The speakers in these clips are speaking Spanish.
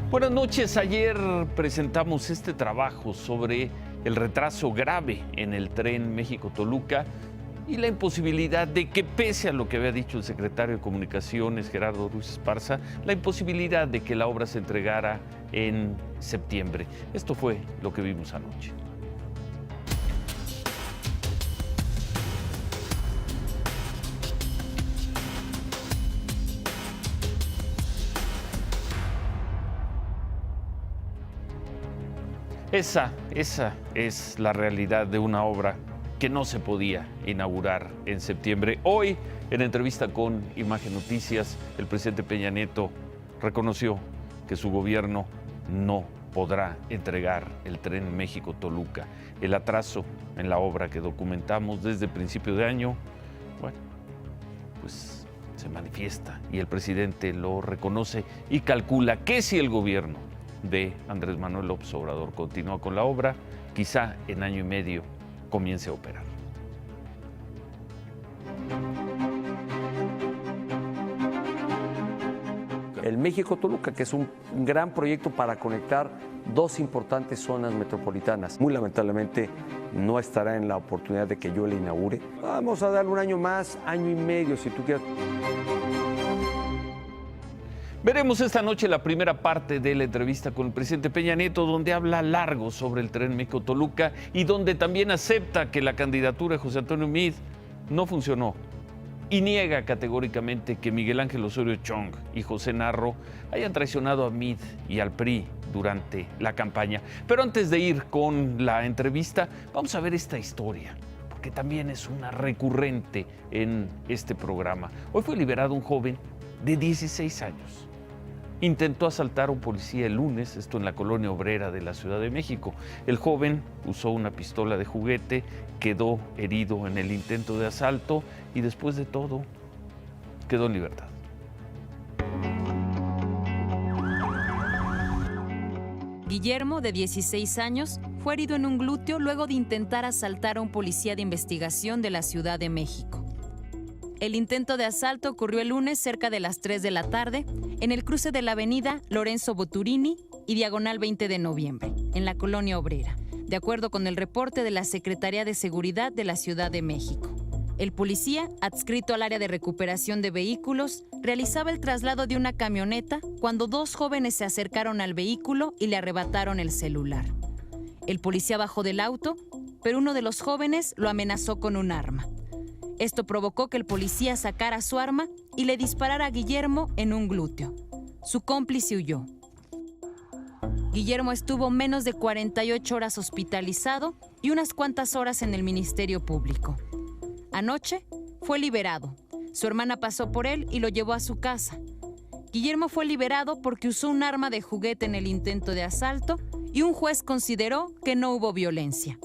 Buenas noches. Ayer presentamos este trabajo sobre el retraso grave en el tren México-Toluca y la imposibilidad de que, pese a lo que había dicho el secretario de Comunicaciones, Gerardo Ruiz Esparza, la imposibilidad de que la obra se entregara en septiembre. Esto fue lo que vimos anoche. Esa es la realidad de una obra que no se podía inaugurar en septiembre. Hoy, en entrevista con Imagen Noticias, el presidente Peña Nieto reconoció que su gobierno no podrá entregar el tren México-Toluca. El atraso en la obra que documentamos desde principio de año, bueno, pues se manifiesta y el presidente lo reconoce y calcula que si el gobierno de Andrés Manuel López Obrador continúa con la obra, quizá en año y medio comience a operar. El México-Toluca, que es un gran proyecto para conectar dos importantes zonas metropolitanas. Muy lamentablemente no estará en la oportunidad de que yo le inaugure. Vamos a darle un año más, año y medio, si tú quieres. Veremos esta noche la primera parte de la entrevista con el presidente Peña Nieto, donde habla largo sobre el tren México-Toluca y donde también acepta que la candidatura de José Antonio Meade no funcionó y niega categóricamente que Miguel Ángel Osorio Chong y José Narro hayan traicionado a Meade y al PRI durante la campaña. Pero antes de ir con la entrevista, vamos a ver esta historia, porque también es una recurrente en este programa. Hoy fue liberado un joven de 16 años. Intentó asaltar a un policía el lunes, esto en la colonia obrera de la Ciudad de México. El joven usó una pistola de juguete, quedó herido en el intento de asalto y después de todo quedó en libertad. Guillermo, de 16 años, fue herido en un glúteo luego de intentar asaltar a un policía de investigación de la Ciudad de México. El intento de asalto ocurrió el lunes cerca de las 3 de la tarde en el cruce de la avenida Lorenzo Boturini y diagonal 20 de noviembre, en la colonia obrera, de acuerdo con el reporte de la Secretaría de Seguridad de la Ciudad de México. El policía, adscrito al área de recuperación de vehículos, realizaba el traslado de una camioneta cuando dos jóvenes se acercaron al vehículo y le arrebataron el celular. El policía bajó del auto, pero uno de los jóvenes lo amenazó con un arma. Esto provocó que el policía sacara su arma y le disparara a Guillermo en un glúteo. Su cómplice huyó. Guillermo estuvo menos de 48 horas hospitalizado y unas cuantas horas en el Ministerio Público. Anoche fue liberado. Su hermana pasó por él y lo llevó a su casa. Guillermo fue liberado porque usó un arma de juguete en el intento de asalto y un juez consideró que no hubo violencia.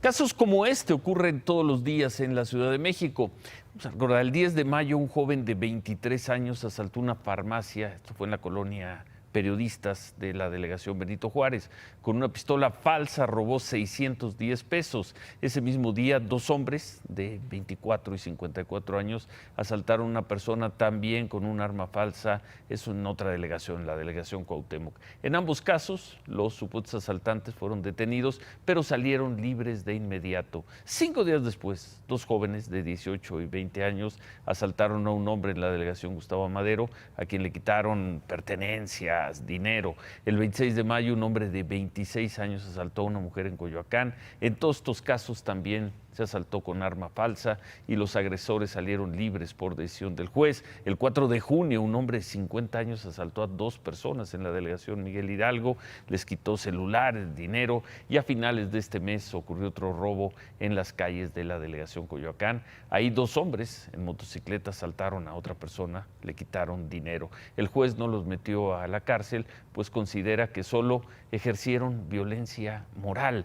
Casos como este ocurren todos los días en la Ciudad de México. Vamos a recordar, el 10 de mayo un joven de 23 años asaltó una farmacia, esto fue en la colonia Periodistas de la delegación Benito Juárez. Con una pistola falsa robó 610 pesos. Ese mismo día, dos hombres de 24 y 54 años asaltaron a una persona también con un arma falsa, eso en otra delegación, la delegación Cuauhtémoc. En ambos casos, los supuestos asaltantes fueron detenidos, pero salieron libres de inmediato. 5 días después, dos jóvenes de 18 y 20 años asaltaron a un hombre en la delegación Gustavo Amadero, a quien le quitaron pertenencias, dinero. El 26 de mayo un hombre de 26 años asaltó a una mujer en Coyoacán. En todos estos casos también se asaltó con arma falsa y los agresores salieron libres por decisión del juez. El 4 de junio un hombre de 50 años asaltó a dos personas en la delegación Miguel Hidalgo, les quitó celulares, dinero y a finales de este mes ocurrió otro robo en las calles de la delegación Coyoacán. Ahí dos hombres en motocicleta asaltaron a otra persona, le quitaron dinero. El juez no los metió a la cárcel, pues considera que solo ejercieron violencia moral,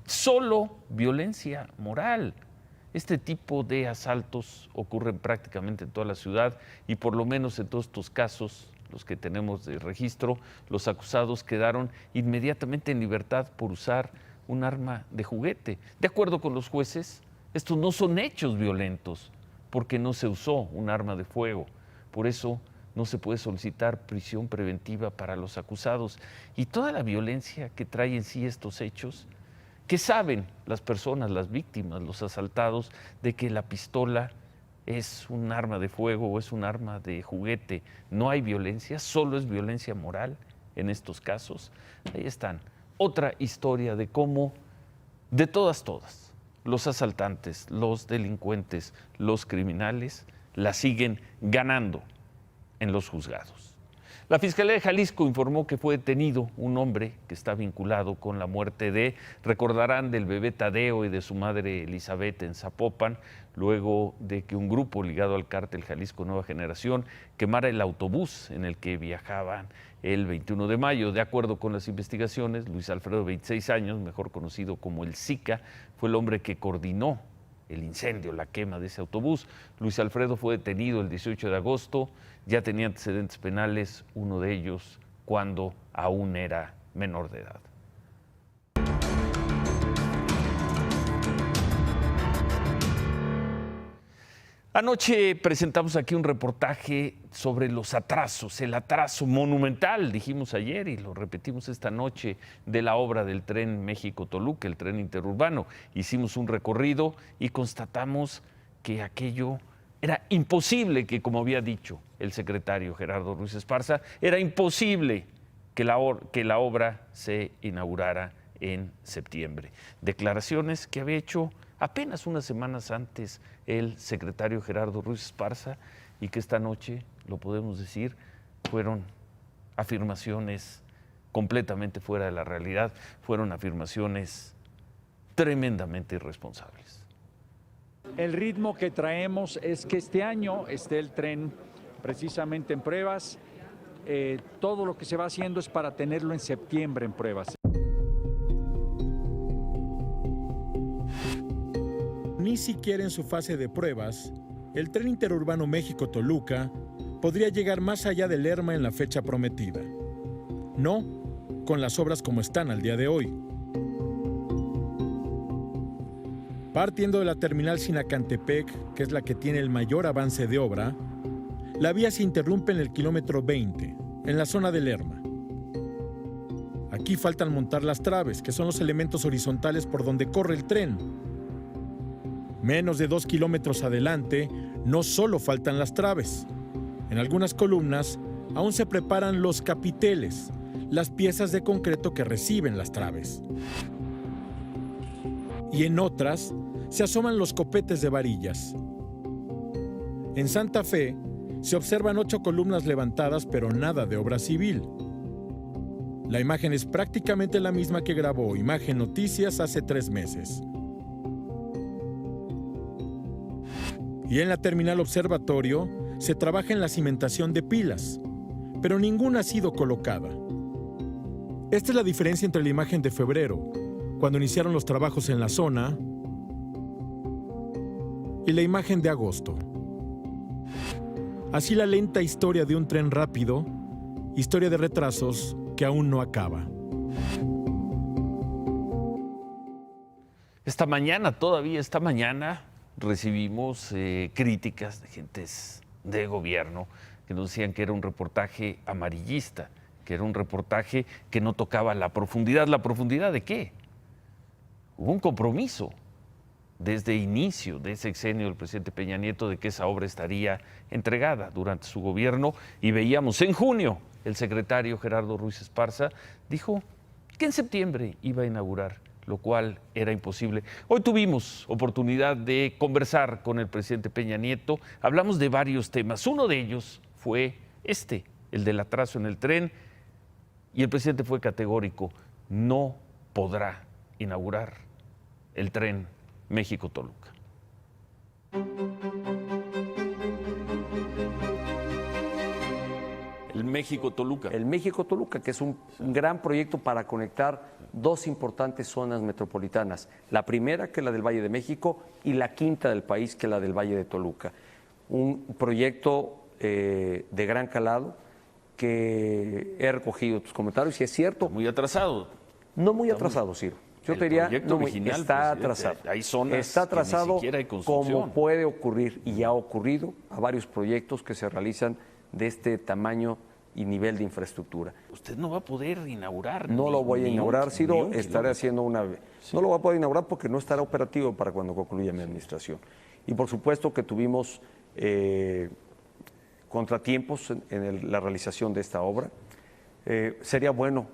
solo violencia moral. Este tipo de asaltos ocurren prácticamente en toda la ciudad y por lo menos en todos estos casos, los que tenemos de registro, los acusados quedaron inmediatamente en libertad por usar un arma de juguete. De acuerdo con los jueces, estos no son hechos violentos porque no se usó un arma de fuego. Por eso no se puede solicitar prisión preventiva para los acusados. Y toda la violencia que trae en sí estos hechos, que saben las personas, las víctimas, los asaltados, de que la pistola es un arma de fuego o es un arma de juguete. No hay violencia, solo es violencia moral en estos casos. Ahí están. Otra historia de cómo, de todas, los asaltantes, los delincuentes, los criminales, la siguen ganando en los juzgados. La Fiscalía de Jalisco informó que fue detenido un hombre que está vinculado con la muerte recordarán, del bebé Tadeo y de su madre Elizabeth en Zapopan, luego de que un grupo ligado al cártel Jalisco Nueva Generación quemara el autobús en el que viajaban el 21 de mayo. De acuerdo con las investigaciones, Luis Alfredo, 26 años, mejor conocido como el Zika, fue el hombre que coordinó el incendio, la quema de ese autobús. Luis Alfredo fue detenido el 18 de agosto, ya tenía antecedentes penales, uno de ellos cuando aún era menor de edad. Anoche presentamos aquí un reportaje sobre los atrasos, el atraso monumental, dijimos ayer y lo repetimos esta noche, de la obra del tren México-Toluca, el tren interurbano. Hicimos un recorrido y constatamos que aquello era imposible, que como había dicho el secretario Gerardo Ruiz Esparza, era imposible que la obra se inaugurara en septiembre. Declaraciones que había hecho apenas unas semanas antes el secretario Gerardo Ruiz Esparza y que esta noche, lo podemos decir, fueron afirmaciones completamente fuera de la realidad, fueron afirmaciones tremendamente irresponsables. El ritmo que traemos es que este año esté el tren precisamente en pruebas. Todo lo que se va haciendo es para tenerlo en septiembre en pruebas. Ni siquiera en su fase de pruebas, el tren interurbano México-Toluca podría llegar más allá de Lerma en la fecha prometida. No, con las obras como están al día de hoy. Partiendo de la terminal Sinacantepec, que es la que tiene el mayor avance de obra, la vía se interrumpe en el kilómetro 20, en la zona de Lerma. Aquí faltan montar las traves, que son los elementos horizontales por donde corre el tren. Menos de 2 kilómetros adelante, no solo faltan las traves. En algunas columnas aún se preparan los capiteles, las piezas de concreto que reciben las traves. Y en otras se asoman los copetes de varillas. En Santa Fe se observan 8 columnas levantadas, pero nada de obra civil. La imagen es prácticamente la misma que grabó Imagen Noticias hace 3 meses. Y en la terminal Observatorio se trabaja en la cimentación de pilas, pero ninguna ha sido colocada. Esta es la diferencia entre la imagen de febrero, cuando iniciaron los trabajos en la zona, y la imagen de agosto. Así la lenta historia de un tren rápido, historia de retrasos que aún no acaba. Todavía esta mañana, recibimos críticas de gentes de gobierno que nos decían que era un reportaje amarillista, que era un reportaje que no tocaba la profundidad. ¿La profundidad de qué? Hubo un compromiso desde inicio de ese sexenio del presidente Peña Nieto de que esa obra estaría entregada durante su gobierno, y veíamos en junio el secretario Gerardo Ruiz Esparza dijo que en septiembre iba a inaugurar, lo cual era imposible. Hoy tuvimos oportunidad de conversar con el presidente Peña Nieto, hablamos de varios temas, uno de ellos fue el del atraso en el tren, y el presidente fue categórico: no podrá inaugurar el tren México-Toluca. El México-Toluca. El México-Toluca, que es un gran proyecto para conectar 2 importantes zonas metropolitanas. La primera, que es la del Valle de México, y la quinta del país, que es la del Valle de Toluca. Un proyecto de gran calado que he recogido tus comentarios y es cierto. Muy atrasado. No muy atrasado, Ciro. Yo te diría, no, original, está atrasado. Hay zonas está atrasado que ni siquiera hay construcción. como puede ocurrir y ha ocurrido a varios proyectos que se realizan de este tamaño y nivel de infraestructura. Usted no va a poder inaugurar. No lo voy a inaugurar, Ciro, estaré kilómetro. haciendo una... No lo voy a poder inaugurar porque no estará operativo para cuando concluya mi administración. Y por supuesto que tuvimos contratiempos en la realización de esta obra. Sería bueno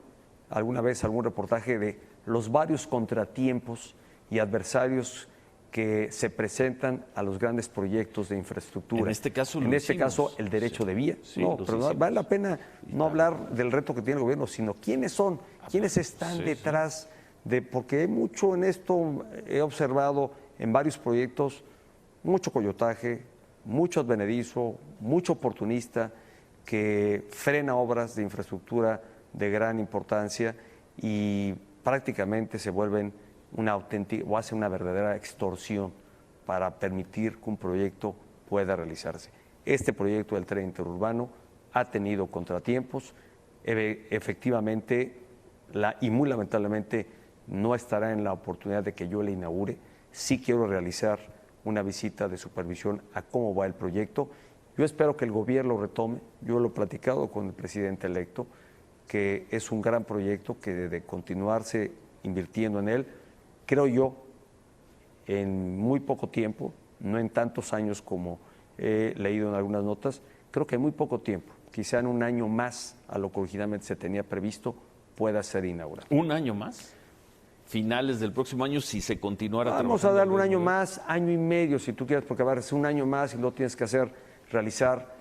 alguna vez algún reportaje de los varios contratiempos y adversarios que se presentan a los grandes proyectos de infraestructura. En este caso En este caso, el derecho de vía. Sí, No, los pero hicimos. vale la pena no hablar del reto que tiene el gobierno, sino quiénes son, quiénes están sí, detrás de, porque mucho en esto he observado en varios proyectos, mucho coyotaje, mucho advenedizo, mucho oportunista que frena obras de infraestructura de gran importancia y prácticamente se vuelven una auténtica o hace una verdadera extorsión para permitir que un proyecto pueda realizarse. Este proyecto del tren interurbano ha tenido contratiempos, efectivamente, y muy lamentablemente no estará en la oportunidad de que yo le inaugure. Sí quiero realizar una visita de supervisión a cómo va el proyecto. Yo espero que el gobierno lo retome. Yo lo he platicado con el presidente electo, que es un gran proyecto que de continuarse invirtiendo en él, creo yo, en muy poco tiempo, no en tantos años como he leído en algunas notas, creo que en muy poco tiempo, quizá en un año más a lo que originalmente se tenía previsto, pueda ser inaugurado. ¿Un año más? Finales del próximo año, si se continuara trabajando. Vamos a darle un al año ritmo de- más, año y medio, si tú quieres, porque va a ser un año más y luego tienes que realizar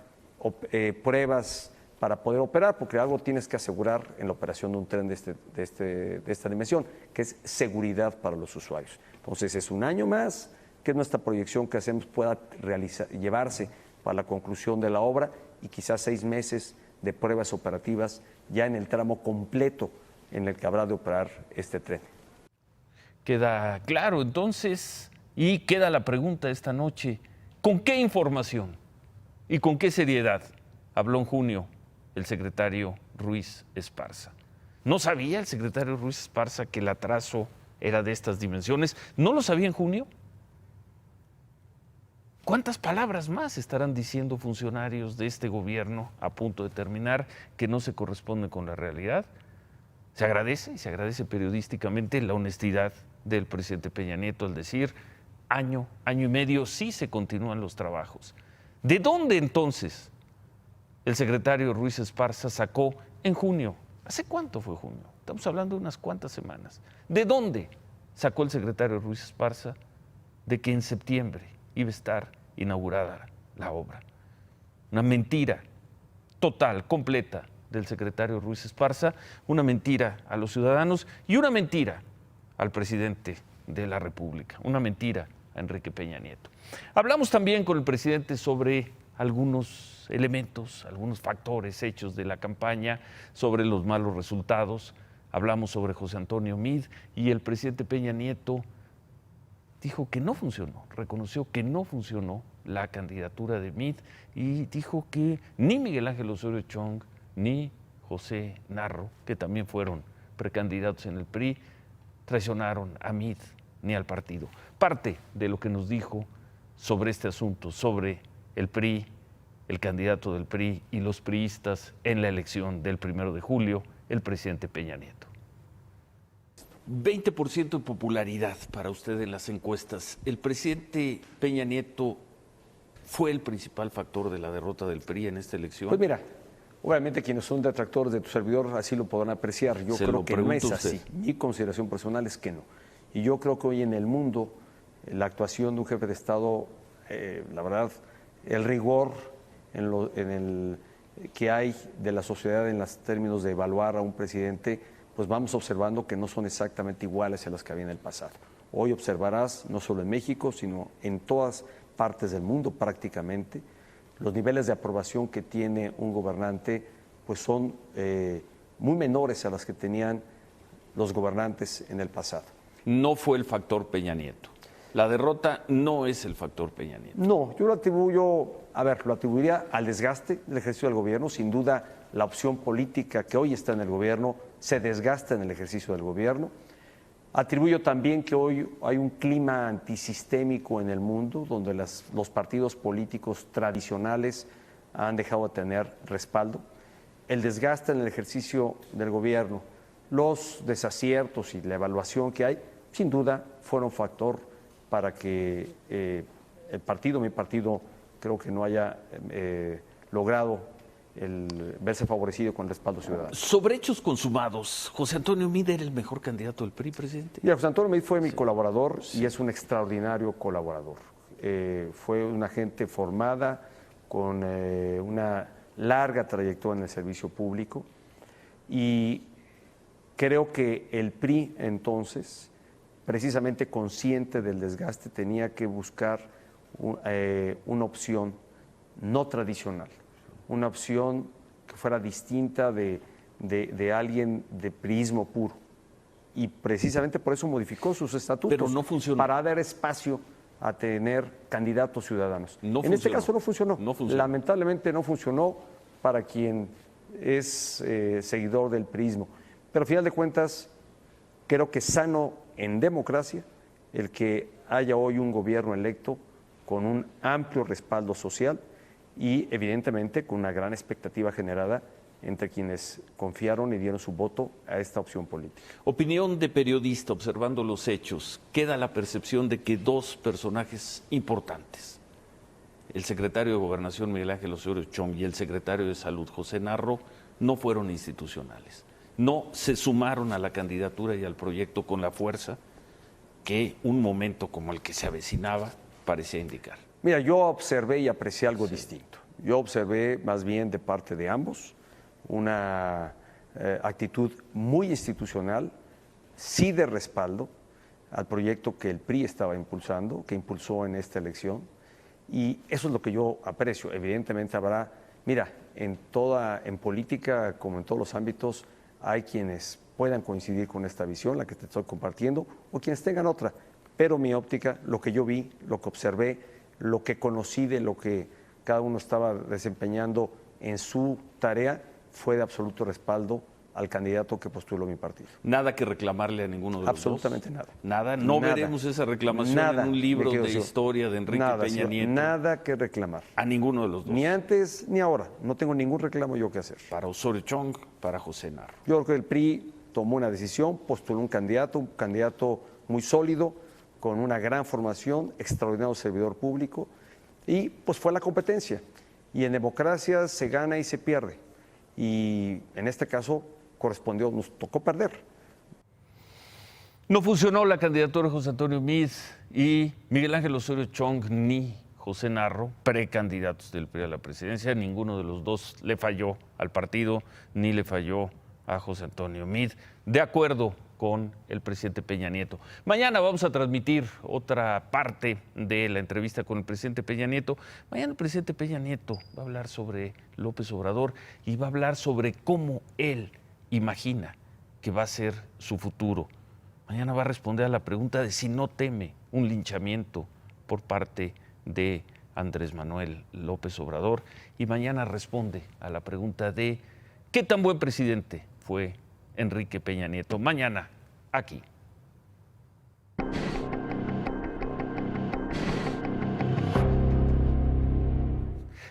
pruebas para poder operar, porque algo tienes que asegurar en la operación de un tren de esta dimensión, que es seguridad para los usuarios. Entonces es un año más que nuestra proyección que hacemos pueda llevarse para la conclusión de la obra y quizás 6 meses de pruebas operativas ya en el tramo completo en el que habrá de operar este tren. Queda claro, entonces, y queda la pregunta esta noche, ¿con qué información y con qué seriedad habló en junio el secretario Ruiz Esparza? ¿No sabía el secretario Ruiz Esparza que el atraso era de estas dimensiones? ¿No lo sabía en junio? ¿Cuántas palabras más estarán diciendo funcionarios de este gobierno a punto de terminar que no se corresponden con la realidad? Se agradece, y se agradece periodísticamente la honestidad del presidente Peña Nieto al decir año y medio, sí se continúan los trabajos. ¿De dónde entonces el secretario Ruiz Esparza sacó en junio? ¿Hace cuánto fue junio? Estamos hablando de unas cuantas semanas. ¿De dónde sacó el secretario Ruiz Esparza de que en septiembre iba a estar inaugurada la obra? Una mentira total, completa del secretario Ruiz Esparza, una mentira a los ciudadanos y una mentira al presidente de la República, una mentira a Enrique Peña Nieto. Hablamos también con el presidente sobre algunos elementos, algunos factores hechos de la campaña, sobre los malos resultados. Hablamos sobre José Antonio Meade y el presidente Peña Nieto dijo que no funcionó, reconoció que no funcionó la candidatura de Meade y dijo que ni Miguel Ángel Osorio Chong ni José Narro, que también fueron precandidatos en el PRI, traicionaron a Meade ni al partido. Parte de lo que nos dijo sobre este asunto, sobre el PRI, el candidato del PRI y los priistas en la elección del 1 de julio, el presidente Peña Nieto. 20% de popularidad para usted en las encuestas. ¿El presidente Peña Nieto fue el principal factor de la derrota del PRI en esta elección? Pues mira, obviamente quienes son detractores de tu servidor así lo podrán apreciar. Yo creo que no es así. Mi consideración personal es que no. Y yo creo que hoy en el mundo la actuación de un jefe de Estado, la verdad, el rigor que hay de la sociedad en los términos de evaluar a un presidente, pues vamos observando que no son exactamente iguales a las que había en el pasado. Hoy observarás, no solo en México, sino en todas partes del mundo prácticamente, los niveles de aprobación que tiene un gobernante pues son muy menores a las que tenían los gobernantes en el pasado. No fue el factor Peña Nieto. La derrota no es el factor Peña Nieto. No, yo lo atribuiría al desgaste del ejercicio del gobierno. Sin duda, la opción política que hoy está en el gobierno se desgasta en el ejercicio del gobierno. Atribuyo también que hoy hay un clima antisistémico en el mundo, donde los partidos políticos tradicionales han dejado de tener respaldo. El desgaste en el ejercicio del gobierno, los desaciertos y la evaluación que hay, sin duda fueron factor para que mi partido, creo que no haya logrado el verse favorecido con el respaldo ciudadano. Sobre hechos consumados, ¿José Antonio Meade era el mejor candidato del PRI, presidente? Mira, José Antonio Meade fue mi colaborador y es un extraordinario colaborador. Fue una gente formada, con una larga trayectoria en el servicio público, y creo que el PRI entonces, precisamente consciente del desgaste, tenía que buscar una opción no tradicional, una opción que fuera distinta de alguien de priismo puro. Y precisamente por eso modificó sus estatutos. Pero no funcionó. Para dar espacio a tener candidatos ciudadanos. En este caso no funcionó. Lamentablemente no funcionó para quien es seguidor del priismo. Pero al final de cuentas, creo que es sano en democracia el que haya hoy un gobierno electo con un amplio respaldo social y evidentemente con una gran expectativa generada entre quienes confiaron y dieron su voto a esta opción política. Opinión de periodista observando los hechos, queda la percepción de que dos personajes importantes, el secretario de Gobernación Miguel Ángel Osorio Chong y el secretario de Salud José Narro, no fueron institucionales, no se sumaron a la candidatura y al proyecto con la fuerza que un momento como el que se avecinaba parecía indicar. Mira, yo observé y aprecié algo distinto. Yo observé más bien de parte de ambos una actitud muy institucional, sí de respaldo al proyecto que el PRI estaba impulsando, que impulsó en esta elección, y eso es lo que yo aprecio. Evidentemente habrá, mira, en política como en todos los ámbitos hay quienes puedan coincidir con esta visión, la que te estoy compartiendo, o quienes tengan otra, pero mi óptica, lo que yo vi, lo que observé, lo que conocí de lo que cada uno estaba desempeñando en su tarea, fue de absoluto respaldo al candidato que postuló mi partido. Nada que reclamarle a ninguno de los Absolutamente dos. nada. Nada. No nada. Veremos esa reclamación nada, en un libro de historia de Enrique Peña Nieto. Nada que reclamar. A ninguno de los dos. Ni antes ni ahora. No tengo ningún reclamo yo que hacer. Para Osorio Chong, para José Narro. Yo creo que el PRI tomó una decisión, postuló un candidato muy sólido, con una gran formación, extraordinario servidor público, y pues fue la competencia. Y en democracia se gana y se pierde. Y en este caso nos tocó perder. No funcionó la candidatura de José Antonio Meade y Miguel Ángel Osorio Chong ni José Narro, precandidatos del PRI a la presidencia. Ninguno de los dos le falló al partido ni le falló a José Antonio Meade, de acuerdo con el presidente Peña Nieto. Mañana vamos a transmitir otra parte de la entrevista con el presidente Peña Nieto. Mañana el presidente Peña Nieto va a hablar sobre López Obrador y va a hablar sobre cómo él imagina que va a ser su futuro. Mañana va a responder a la pregunta de si no teme un linchamiento por parte de Andrés Manuel López Obrador, y mañana responde a la pregunta de qué tan buen presidente fue Enrique Peña Nieto. Mañana, aquí.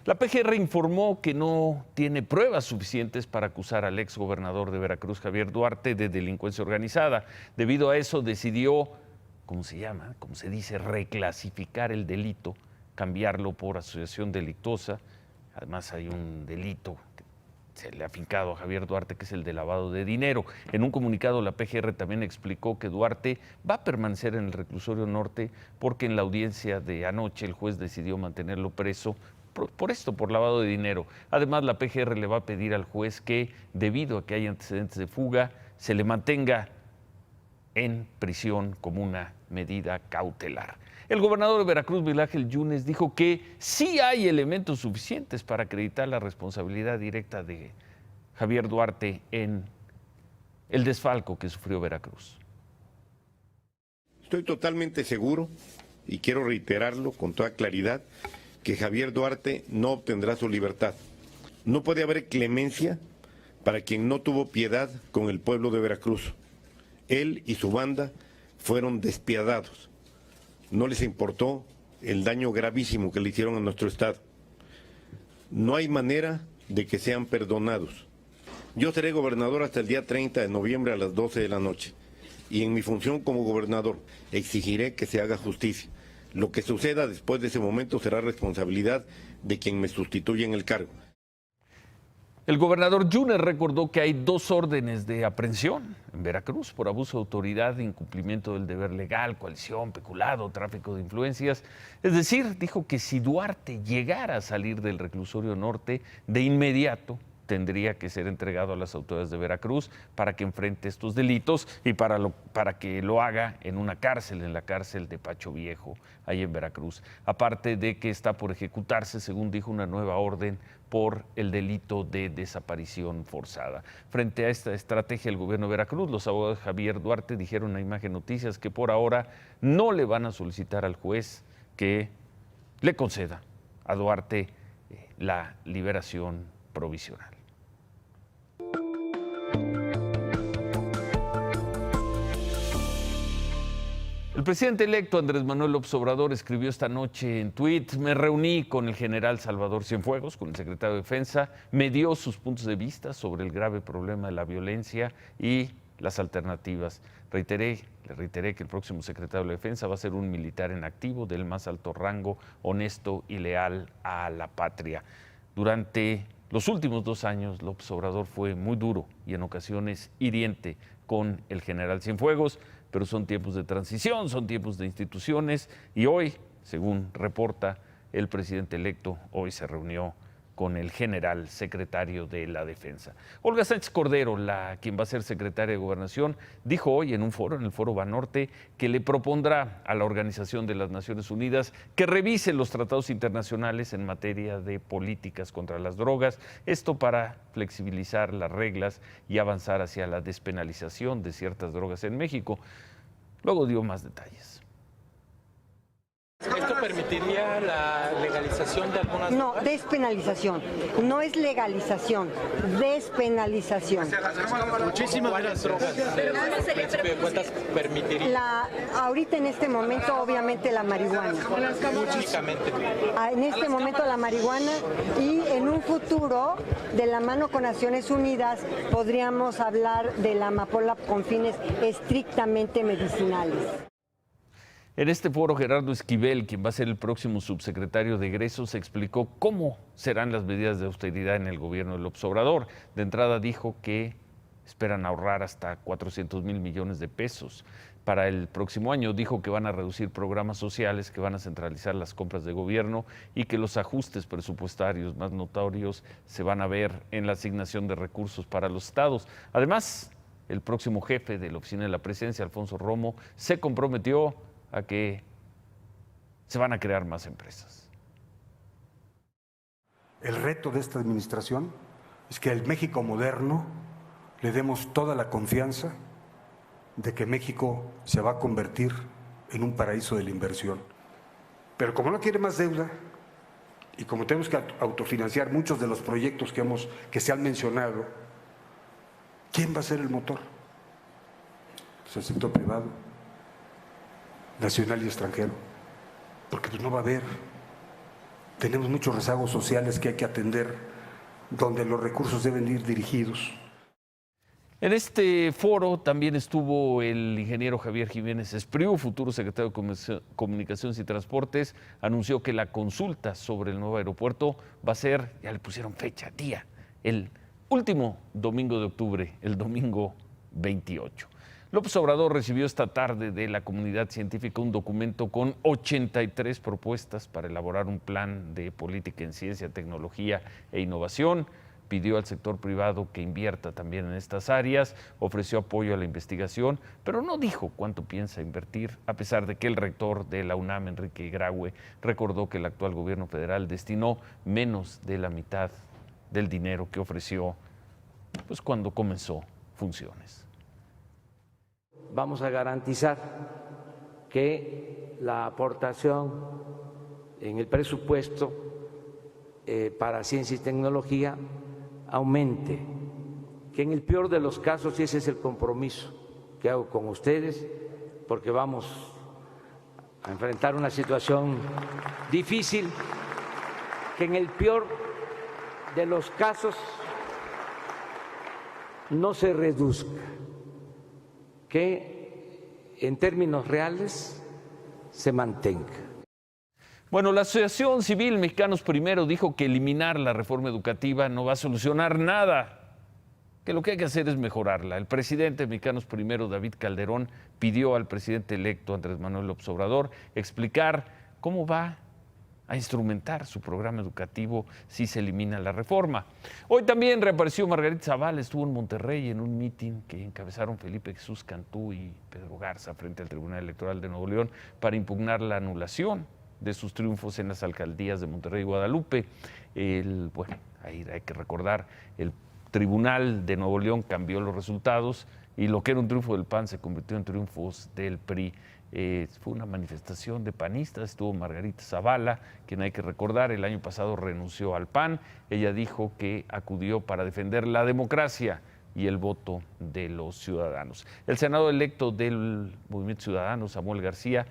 La PGR informó que no tiene pruebas suficientes para acusar al exgobernador de Veracruz, Javier Duarte, de delincuencia organizada. Debido a eso decidió, ¿cómo se dice? Reclasificar el delito, cambiarlo por asociación delictuosa. Además hay un delito que se le ha afincado a Javier Duarte, que es el de lavado de dinero. En un comunicado la PGR también explicó que Duarte va a permanecer en el reclusorio norte porque en la audiencia de anoche el juez decidió mantenerlo preso por lavado de dinero. Además, la PGR le va a pedir al juez que, debido a que hay antecedentes de fuga, se le mantenga en prisión como una medida cautelar. El gobernador de Veracruz, Miguel Ángel Yunes, dijo que sí hay elementos suficientes para acreditar la responsabilidad directa de Javier Duarte en el desfalco que sufrió Veracruz. Estoy totalmente seguro, y quiero reiterarlo con toda claridad, que Javier Duarte no obtendrá su libertad. No puede haber clemencia para quien no tuvo piedad con el pueblo de Veracruz. Él y su banda fueron despiadados. No les importó el daño gravísimo que le hicieron a nuestro estado. no hay manera de que sean perdonados. Yo seré gobernador hasta el día 30 de noviembre a las 12 de la noche y en mi función como gobernador exigiré que se haga justicia. Lo que suceda después de ese momento será responsabilidad de quien me sustituya en el cargo. El gobernador Yunes recordó que hay 2 órdenes de aprehensión en Veracruz por abuso de autoridad, incumplimiento del deber legal, coalición, peculado, tráfico de influencias. Es decir, dijo que si Duarte llegara a salir del reclusorio norte, de inmediato tendría que ser entregado a las autoridades de Veracruz para que enfrente estos delitos y para que lo haga en una cárcel, en la cárcel de Pacho Viejo, ahí en Veracruz. Aparte de que está por ejecutarse, según dijo, una nueva orden por el delito de desaparición forzada. Frente a esta estrategia del gobierno de Veracruz, los abogados de Javier Duarte dijeron a Imagen Noticias que por ahora no le van a solicitar al juez que le conceda a Duarte la liberación provisional. El presidente electo Andrés Manuel López Obrador escribió esta noche en tuit: me reuní con el general Salvador Cienfuegos, con el secretario de Defensa, me dio sus puntos de vista sobre el grave problema de la violencia y las alternativas. Le reiteré que el próximo secretario de Defensa va a ser un militar en activo del más alto rango, honesto y leal a la patria. Durante los últimos 2 años, López Obrador fue muy duro y en ocasiones hiriente con el general Cienfuegos, pero son tiempos de transición, son tiempos de instituciones y hoy, según reporta el presidente electo, hoy se reunió con el general secretario de la Defensa. Olga Sánchez Cordero, quien va a ser secretaria de Gobernación, dijo hoy en un foro, en el Foro Banorte, que le propondrá a la Organización de las Naciones Unidas que revise los tratados internacionales en materia de políticas contra las drogas, esto para flexibilizar las reglas y avanzar hacia la despenalización de ciertas drogas en México. Luego dio más detalles. ¿Esto permitiría la legalización de algunas No, drogas? Despenalización. No es legalización, despenalización. Muchísimas de las drogas. ¿Cuántas permitiría? Ahorita en este momento, obviamente, la marihuana. Únicamente. En este momento la marihuana y en un futuro, de la mano con Naciones Unidas, podríamos hablar de la amapola con fines estrictamente medicinales. En este foro, Gerardo Esquivel, quien va a ser el próximo subsecretario de Egresos, explicó cómo serán las medidas de austeridad en el gobierno de López Obrador. De entrada dijo que esperan ahorrar hasta 400,000 millones de pesos para el próximo año. Dijo que van a reducir programas sociales, que van a centralizar las compras de gobierno y que los ajustes presupuestarios más notorios se van a ver en la asignación de recursos para los estados. Además, el próximo jefe de la Oficina de la Presidencia, Alfonso Romo, se comprometió a que se van a crear más empresas. El reto de esta administración es que al México moderno le demos toda la confianza de que México se va a convertir en un paraíso de la inversión. Pero como no quiere más deuda y como tenemos que autofinanciar muchos de los proyectos que se han mencionado, ¿quién va a ser el motor? Pues el sector privado, nacional y extranjero, porque pues no va a haber. Tenemos muchos rezagos sociales que hay que atender, donde los recursos deben ir dirigidos. En este foro también estuvo el ingeniero Javier Jiménez Espriu, futuro secretario de Comunicaciones y Transportes. Anunció que la consulta sobre el nuevo aeropuerto va a ser, ya le pusieron fecha, día, el último domingo de octubre, el domingo 28. López Obrador recibió esta tarde de la comunidad científica un documento con 83 propuestas para elaborar un plan de política en ciencia, tecnología e innovación. Pidió al sector privado que invierta también en estas áreas, ofreció apoyo a la investigación, pero no dijo cuánto piensa invertir, a pesar de que el rector de la UNAM, Enrique Graue, recordó que el actual gobierno federal destinó menos de la mitad del dinero que ofreció pues, cuando comenzó funciones. Vamos a garantizar que la aportación en el presupuesto para ciencia y tecnología aumente, que en el peor de los casos, y ese es el compromiso que hago con ustedes, porque vamos a enfrentar una situación difícil, que en el peor de los casos no se reduzca, que en términos reales se mantenga. Bueno, la Asociación Civil Mexicanos Primero dijo que eliminar la reforma educativa no va a solucionar nada, que lo que hay que hacer es mejorarla. El presidente de Mexicanos Primero, David Calderón, pidió al presidente electo Andrés Manuel López Obrador explicar cómo va a instrumentar su programa educativo si se elimina la reforma. Hoy también reapareció Margarita Zavala, estuvo en Monterrey en un mitin que encabezaron Felipe Jesús Cantú y Pedro Garza frente al Tribunal Electoral de Nuevo León para impugnar la anulación de sus triunfos en las alcaldías de Monterrey y Guadalupe. Bueno, ahí hay que recordar, el Tribunal de Nuevo León cambió los resultados y lo que era un triunfo del PAN se convirtió en triunfos del PRI. Fue una manifestación de panistas, estuvo Margarita Zavala, quien hay que recordar, el año pasado renunció al PAN. Ella dijo que acudió para defender la democracia y el voto de los ciudadanos. El senador electo del Movimiento Ciudadano, Samuel García,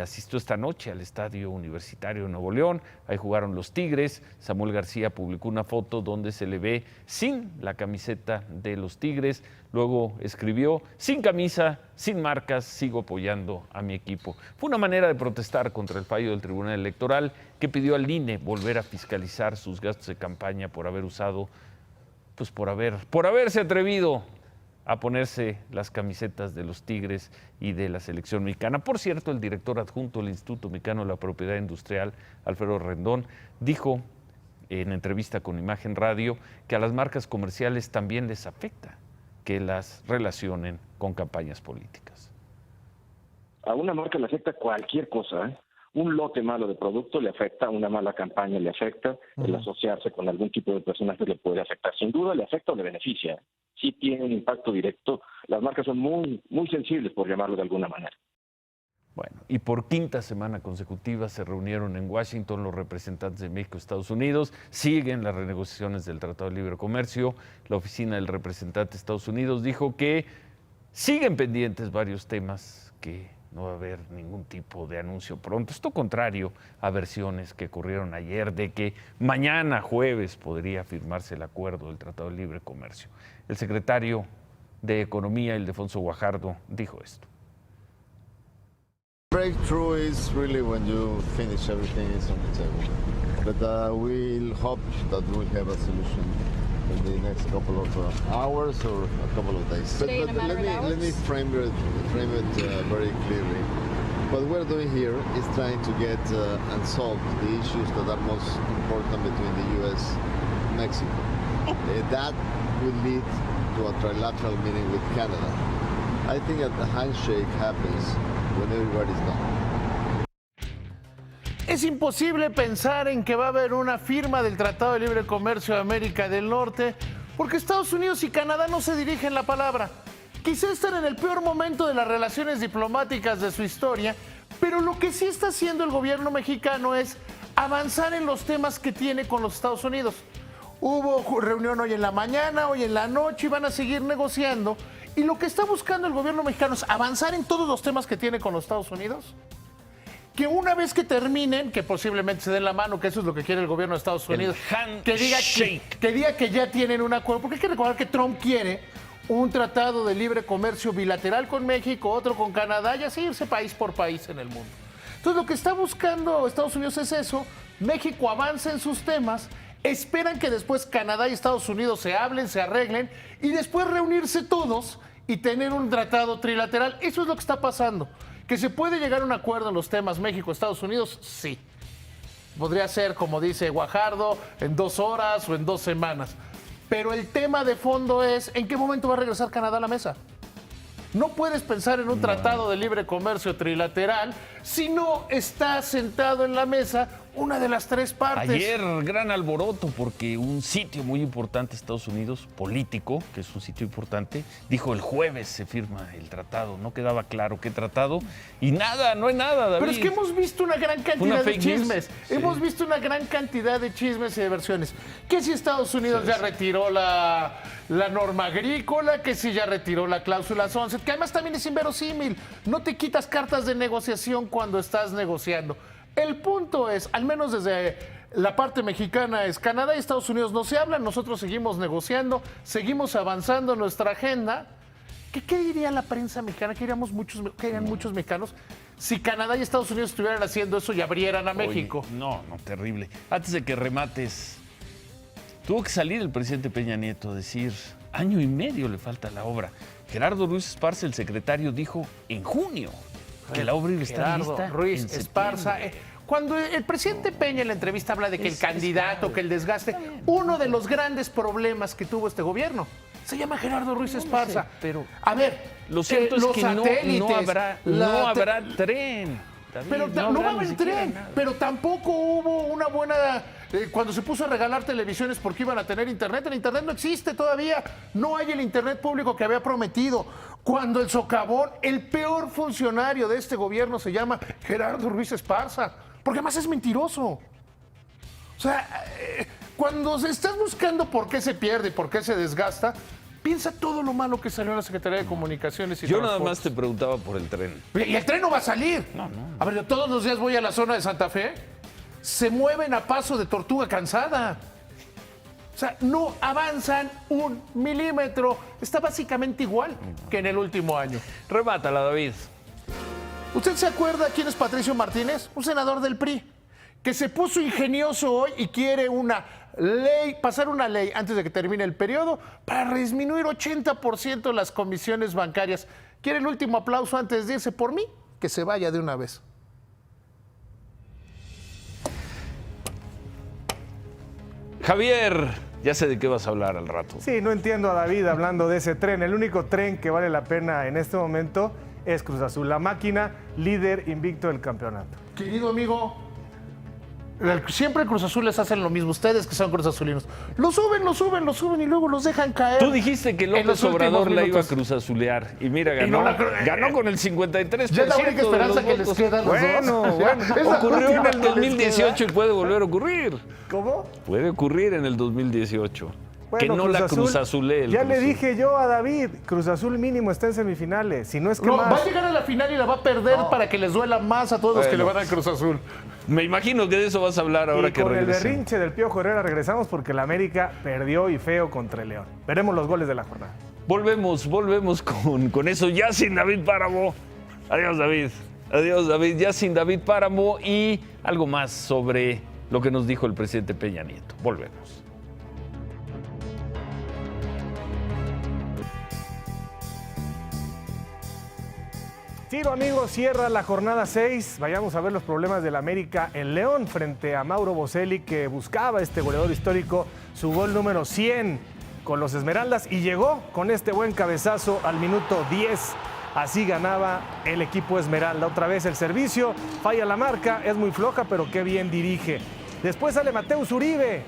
asistió esta noche al Estadio Universitario de Nuevo León. Ahí jugaron los Tigres. Samuel García publicó una foto donde se le ve sin la camiseta de los Tigres. Luego escribió: sin camisa, sin marcas, sigo apoyando a mi equipo. Fue una manera de protestar contra el fallo del Tribunal Electoral, que pidió al INE volver a fiscalizar sus gastos de campaña por haber usado, pues por haberse atrevido a ponerse las camisetas de los Tigres y de la selección mexicana. Por cierto, el director adjunto del Instituto Mexicano de la Propiedad Industrial, Alfredo Rendón, dijo en entrevista con Imagen Radio que a las marcas comerciales también les afecta que las relacionen con campañas políticas. A una marca le afecta cualquier cosa, ¿eh? Un lote malo de producto le afecta, una mala campaña le afecta, el asociarse con algún tipo de personaje le puede afectar. Sin duda le afecta o le beneficia. Sí tiene un impacto directo. Las marcas son muy, muy sensibles, por llamarlo de alguna manera. Bueno, y por quinta semana consecutiva se reunieron en Washington los representantes de México y Estados Unidos. Siguen las renegociaciones del Tratado de Libre Comercio. La oficina del representante de Estados Unidos dijo que siguen pendientes varios temas, que no va a haber ningún tipo de anuncio pronto. Esto contrario a versiones que ocurrieron ayer de que mañana jueves podría firmarse el acuerdo del Tratado de Libre Comercio. El secretario de Economía, Ildefonso Guajardo, dijo esto. Breakthrough is really when you finish everything is on the table. But we'll hope that we'll have a solution in the next couple of hours or a couple of days. But let me frame it very clearly. What we're doing here is trying to get and solve the issues that are most important between the U.S. and Mexico. That will lead to a trilateral meeting with Canada. I think that the handshake happens when everybody's done. Es imposible pensar en que va a haber una firma del Tratado de Libre Comercio de América del Norte, porque Estados Unidos y Canadá no se dirigen la palabra. Quizá están en el peor momento de las relaciones diplomáticas de su historia, pero lo que sí está haciendo el gobierno mexicano es avanzar en los temas que tiene con los Estados Unidos. Hubo reunión hoy en la mañana, hoy en la noche, y van a seguir negociando. Y lo que está buscando el gobierno mexicano es avanzar en todos los temas que tiene con los Estados Unidos. Que una vez que terminen, que posiblemente se den la mano, que eso es lo que quiere el gobierno de Estados Unidos, que diga que ya tienen un acuerdo, porque hay que recordar que Trump quiere un tratado de libre comercio bilateral con México, otro con Canadá, y así irse país por país en el mundo. Entonces lo que está buscando Estados Unidos es eso. México avanza en sus temas, esperan que después Canadá y Estados Unidos se hablen, se arreglen, y después reunirse todos y tener un tratado trilateral. Eso es lo que está pasando. ¿Que se puede llegar a un acuerdo en los temas México-Estados Unidos? Sí. Podría ser, como dice Guajardo, en 2 horas o en 2 semanas. Pero el tema de fondo es, ¿en qué momento va a regresar Canadá a la mesa? No puedes pensar en un tratado de libre comercio trilateral si no está sentado en la mesa una de las 3 partes. Ayer, gran alboroto, porque un sitio muy importante de Estados Unidos, político, que es un sitio importante, dijo el jueves se firma el tratado. No quedaba claro qué tratado y nada, no hay nada, David. Pero es que hemos visto una gran cantidad de chismes. Hemos visto una gran cantidad de chismes y de versiones. Que si Estados Unidos ya retiró la norma agrícola, que si ya retiró la cláusula 11, que además también es inverosímil. No te quitas cartas de negociación cuando estás negociando. El punto es, al menos desde La parte mexicana es Canadá y Estados Unidos no se hablan, nosotros seguimos negociando, seguimos avanzando en nuestra agenda. ¿Qué diría la prensa mexicana? ¿Qué dirían muchos mexicanos si Canadá y Estados Unidos estuvieran haciendo eso y abrieran a México? Oye, no, terrible. Antes de que remates, tuvo que salir el presidente Peña Nieto a decir, 1 año y medio le falta a la obra. Gerardo Ruiz Esparza, el secretario, dijo en junio que la obra iba a estar lista Ruiz en Esparza. Cuando el presidente Peña en la entrevista habla de que el candidato, que el desgaste, uno de los grandes problemas que tuvo este gobierno se llama Gerardo Ruiz Esparza. No sé, pero a ver, lo cierto es que no habrá tren. David, pero no va a haber tren, pero tampoco hubo una buena... cuando se puso a regalar televisiones porque iban a tener internet, el internet no existe todavía, no hay el internet público que había prometido. Cuando el socavón, el peor funcionario de este gobierno se llama Gerardo Ruiz Esparza, porque además es mentiroso. O sea, cuando estás buscando por qué se pierde y por qué se desgasta, piensa todo lo malo que salió en la Secretaría de Comunicaciones y Yo Transportes. nada más te preguntaba por el tren. Y el tren no va a salir. No. A ver, yo todos los días voy a la zona de Santa Fe, se mueven a paso de tortuga cansada. O sea, no avanzan 1 milímetro. Está básicamente igual que en el último año. Remátala, David. ¿Usted se acuerda quién es Patricio Martínez? Un senador del PRI, que se puso ingenioso hoy y quiere pasar una ley antes de que termine el periodo para disminuir 80% las comisiones bancarias. ¿Quiere el último aplauso antes de irse? Por mí, que se vaya de una vez. Javier, ya sé de qué vas a hablar al rato. Sí, no entiendo a David hablando de ese tren. El único tren que vale la pena en este momento es Cruz Azul, la máquina líder invicto del campeonato. Querido amigo, siempre Cruz Azul les hacen lo mismo, ustedes que son Cruz Azulinos. Lo suben y luego los dejan caer. Tú dijiste que López Obrador la iba a Cruz Azulear y mira, ganó con el 53%. Ya es la única esperanza que les queda a los dos. Bueno, ocurrió en el 2018 y puede volver a ocurrir. ¿Cómo? Puede ocurrir en el 2018. Bueno, que no la Cruz Azulee. Ya le dije yo a David, Cruz Azul mínimo está en semifinales. Si no es que más. Va a llegar a la final y la va a perder para que les duela más a todos los que le van a Cruz Azul. Me imagino que de eso vas a hablar ahora que regresen. Con el berrinche del Piojo Herrera regresamos porque la América perdió y feo contra el León. Veremos los goles de la jornada. Volvemos con eso ya sin David Páramo. Adiós, David. Ya sin David Páramo y algo más sobre lo que nos dijo el presidente Peña Nieto. Volvemos. Tiro, amigos, cierra la jornada 6. Vayamos a ver los problemas del América en León frente a Mauro Boselli, que buscaba este goleador histórico, su gol número 100 con los Esmeraldas y llegó con este buen cabezazo al minuto 10. Así ganaba el equipo Esmeralda. Otra vez el servicio, falla la marca, es muy floja, pero qué bien dirige. Después sale Mateus Uribe,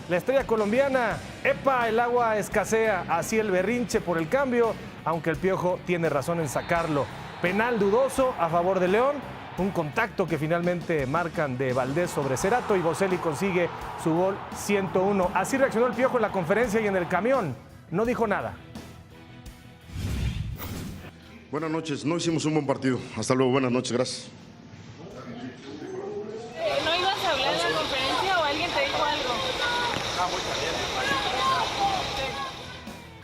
la estrella colombiana. ¡Epa! El agua escasea. Así el berrinche por el cambio, aunque el Piojo tiene razón en sacarlo. Penal dudoso a favor de León, un contacto que finalmente marcan de Valdés sobre Cerato y Boselli consigue su gol 101. Así reaccionó el Piojo en la conferencia y en el camión. No dijo nada. Buenas noches, no hicimos un buen partido. Hasta luego, buenas noches, gracias. ¿No ibas a hablar en la conferencia o alguien te dijo algo?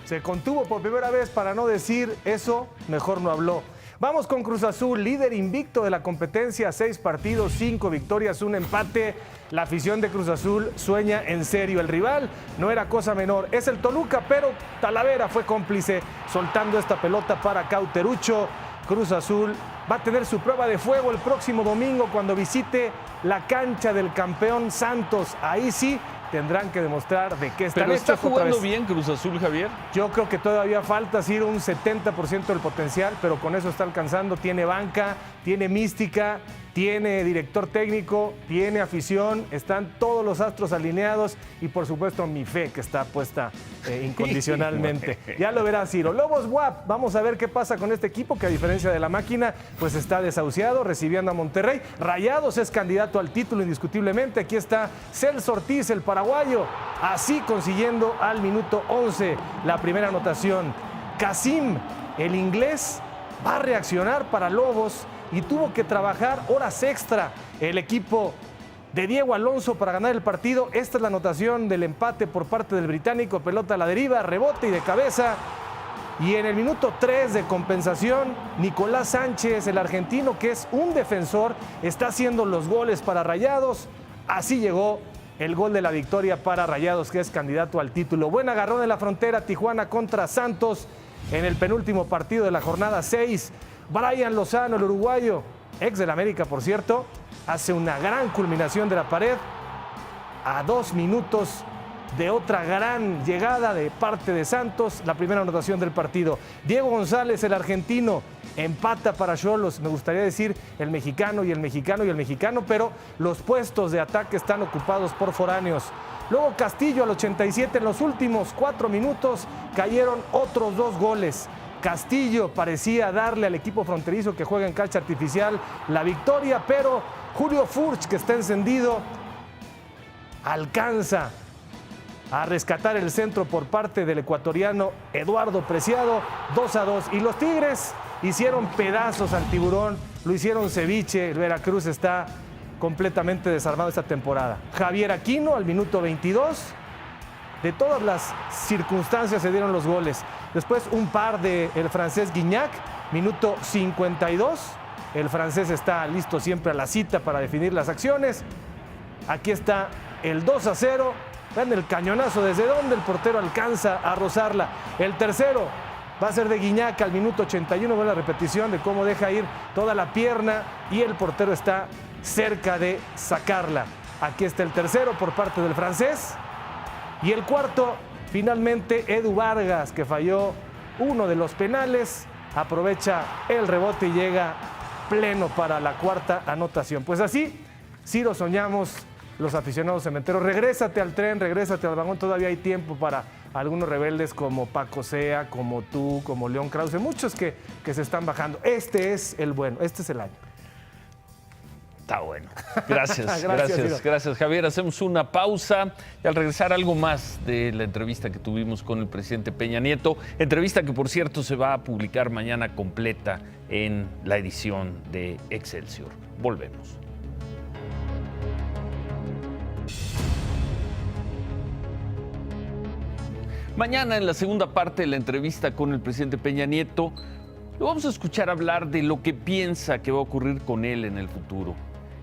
Se contuvo por primera vez para no decir eso, mejor no habló. Vamos con Cruz Azul, líder invicto de la competencia, 6 partidos, 5 victorias, 1 empate. La afición de Cruz Azul sueña en serio. El rival no era cosa menor, es el Toluca, pero Talavera fue cómplice soltando esta pelota para Cauterucho. Cruz Azul va a tener su prueba de fuego el próximo domingo cuando visite la cancha del campeón Santos. Ahí sí tendrán que demostrar de qué están hechos. ¿Pero está jugando bien Cruz Azul, Javier? Yo creo que todavía falta ir un 70% del potencial, pero con eso está alcanzando. Tiene banca, tiene mística, tiene director técnico, tiene afición, están todos los astros alineados y por supuesto mi fe que está puesta incondicionalmente. Ya lo verá Ciro. Lobos WAP, vamos a ver qué pasa con este equipo que a diferencia de la máquina pues está desahuciado, recibiendo a Monterrey. Rayados es candidato al título indiscutiblemente. Aquí está Celso Ortiz, el paraguayo, así consiguiendo al minuto 11 la primera anotación. Kasim, el inglés, va a reaccionar para Lobos y tuvo que trabajar horas extra el equipo de Diego Alonso para ganar el partido. Esta es la anotación del empate por parte del británico, pelota a la deriva, rebote y de cabeza. Y en el minuto 3 de compensación, Nicolás Sánchez, el argentino, que es un defensor, está haciendo los goles para Rayados. Así llegó el gol de la victoria para Rayados, que es candidato al título. Buen agarrón en la frontera, Tijuana contra Santos en el penúltimo partido de la jornada 6. Brian Lozano, el uruguayo, ex del América, por cierto, hace una gran culminación de la pared a 2 minutos de otra gran llegada de parte de Santos, la primera anotación del partido. Diego González, el argentino, empata para Xolos, me gustaría decir el mexicano, pero los puestos de ataque están ocupados por foráneos. Luego Castillo al 87, en los últimos 4 minutos cayeron otros 2 goles. Castillo parecía darle al equipo fronterizo que juega en cancha artificial la victoria, pero Julio Furch, que está encendido, alcanza a rescatar el centro por parte del ecuatoriano Eduardo Preciado, 2-2. Y los Tigres hicieron pedazos al Tiburón, lo hicieron ceviche. El Veracruz está completamente desarmado esta temporada. Javier Aquino al minuto 22. De todas las circunstancias se dieron los goles. Después un par del francés Guignac, minuto 52. El francés está listo siempre a la cita para definir las acciones. Aquí está el 2-0. Vean el cañonazo desde donde el portero alcanza a rozarla. El tercero va a ser de Guignac al minuto 81. Ve la repetición de cómo deja ir toda la pierna y el portero está cerca de sacarla. Aquí está el tercero por parte del francés. Y el cuarto, finalmente, Edu Vargas, que falló uno de los penales, aprovecha el rebote y llega pleno para la cuarta anotación. Pues así, Ciro, soñamos los aficionados cementeros. Regrésate al tren, regrésate al vagón, todavía hay tiempo para algunos rebeldes como Paco Sea, como tú, como León Krause, muchos que se están bajando. Este es el bueno, este es el año. Está bueno. Gracias, Javier. Hacemos una pausa y al regresar algo más de la entrevista que tuvimos con el presidente Peña Nieto. Entrevista que, por cierto, se va a publicar mañana completa en la edición de Excelsior. Volvemos. Mañana, en la segunda parte de la entrevista con el presidente Peña Nieto, lo vamos a escuchar hablar de lo que piensa que va a ocurrir con él en el futuro.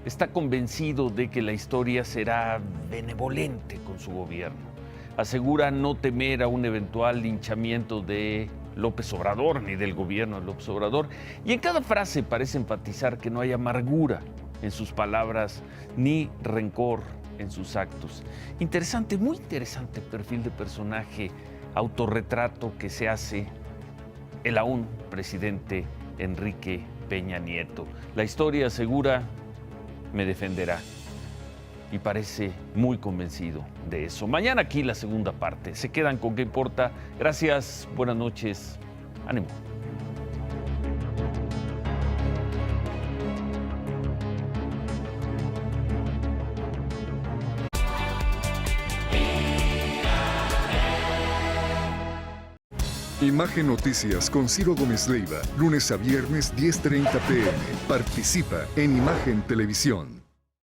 Está convencido de que la historia será benevolente con su gobierno. Asegura no temer a un eventual linchamiento de López Obrador ni del gobierno de López Obrador. Y en cada frase parece enfatizar que no hay amargura en sus palabras ni rencor en sus actos. Interesante, muy interesante perfil de personaje, autorretrato que se hace el aún presidente Enrique Peña Nieto. La historia asegura me defenderá y parece muy convencido de eso. Mañana aquí la segunda parte. Se quedan con ¿Qué importa? Gracias, buenas noches, ánimo. Imagen Noticias con Ciro Gómez Leiva, lunes a viernes 10:30 p.m. Participa en Imagen Televisión.